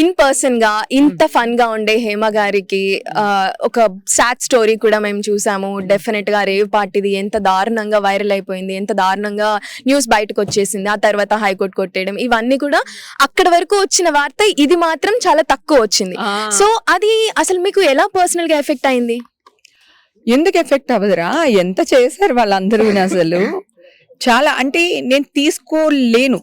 In person గా ఇంత fun గా ఉండే హేమ గారికి ఒక సాడ్ స్టోరీ కూడా మేము చూసాము. డెఫినెట్ గా రేవ్ పార్టీది ఎంత దారుణంగా వైరల్ అయిపోయింది, ఎంత దారుణంగా న్యూస్ బయటకు వచ్చేసింది. ఆ తర్వాత హైకోర్టు కొట్టేయడం, ఇవన్నీ కూడా అక్కడ వరకు వచ్చిన వార్త. ఇది మాత్రం చాలా తక్కువ వచ్చింది. సో అది అసలు మీకు ఎలా పర్సనల్ గా ఎఫెక్ట్ అయింది? ఎందుకు ఎఫెక్ట్ అవ్వదురా, ఎంత చేశారు వాళ్ళందరూ అసలు. చాలా అంటే నేను తీసుకోలేను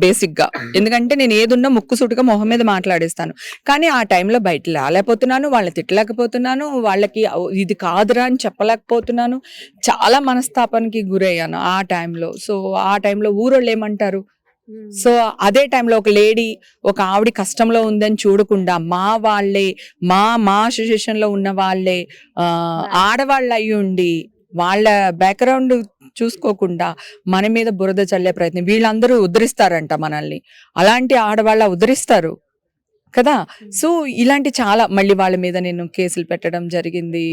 బేసిక్గా, ఎందుకంటే నేను ఏదున్నా ముక్కుసూటిగా మొహం మీద మాట్లాడేస్తాను. కానీ ఆ టైంలో బయట రాలేకపోతున్నాను, వాళ్ళని తిట్టలేకపోతున్నాను, వాళ్ళకి ఇది కాదురా అని చెప్పలేకపోతున్నాను. చాలా మనస్తాపానికి గురయ్యాను ఆ టైంలో. సో ఆ టైంలో ఊరోళ్ళు ఏమంటారు. సో అదే టైంలో ఒక లేడీ, ఒక ఆవిడ కష్టంలో ఉందని చూడకుండా వాళ్ళే మా అసోసియేషన్లో ఉన్న వాళ్ళే ఆడవాళ్ళు అయ్యి ఉండి వాళ్ళ బ్యాక్గ్రౌండ్ చూసుకోకుండా మన మీద బురద చల్లే ప్రయత్నం. వీళ్ళందరూ ఉద్ధరిస్తారంట మనల్ని, అలాంటి ఆడవాళ్ళ ఉద్ధరిస్తారు కదా. సో ఇలాంటి చాలా, మళ్ళీ వాళ్ళ మీద నేను కేసులు పెట్టడం జరిగింది,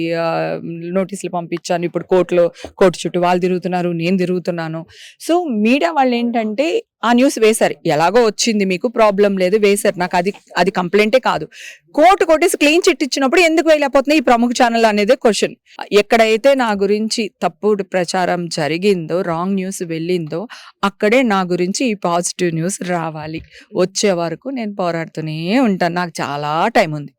నోటీసులు పంపించాను. ఇప్పుడు కోర్టు చుట్టూ వాళ్ళు తిరుగుతున్నారు, నేను తిరుగుతున్నాను. సో మీడియా వాళ్ళు ఏంటంటే ఆ న్యూస్ వేశారు, ఎలాగో వచ్చింది మీకు ప్రాబ్లం లేదు వేశారు. నాకు అది కంప్లైంటే కాదు. కోర్టు కొట్టేసి క్లీన్ చిట్ ఇచ్చినప్పుడు ఎందుకు వేయలేకపోతున్నాయి ఈ ప్రముఖ ఛానల్ అనేది క్వశ్చన్. ఎక్కడైతే నా గురించి తప్పుడు ప్రచారం జరిగిందో, రాంగ్ న్యూస్ వెళ్ళిందో, అక్కడే నా గురించి ఈ పాజిటివ్ న్యూస్ రావాలి. వచ్చే వరకు నేను పోరాడుతూనే ఉంటాను. నాకు చాలా టైం ఉంది.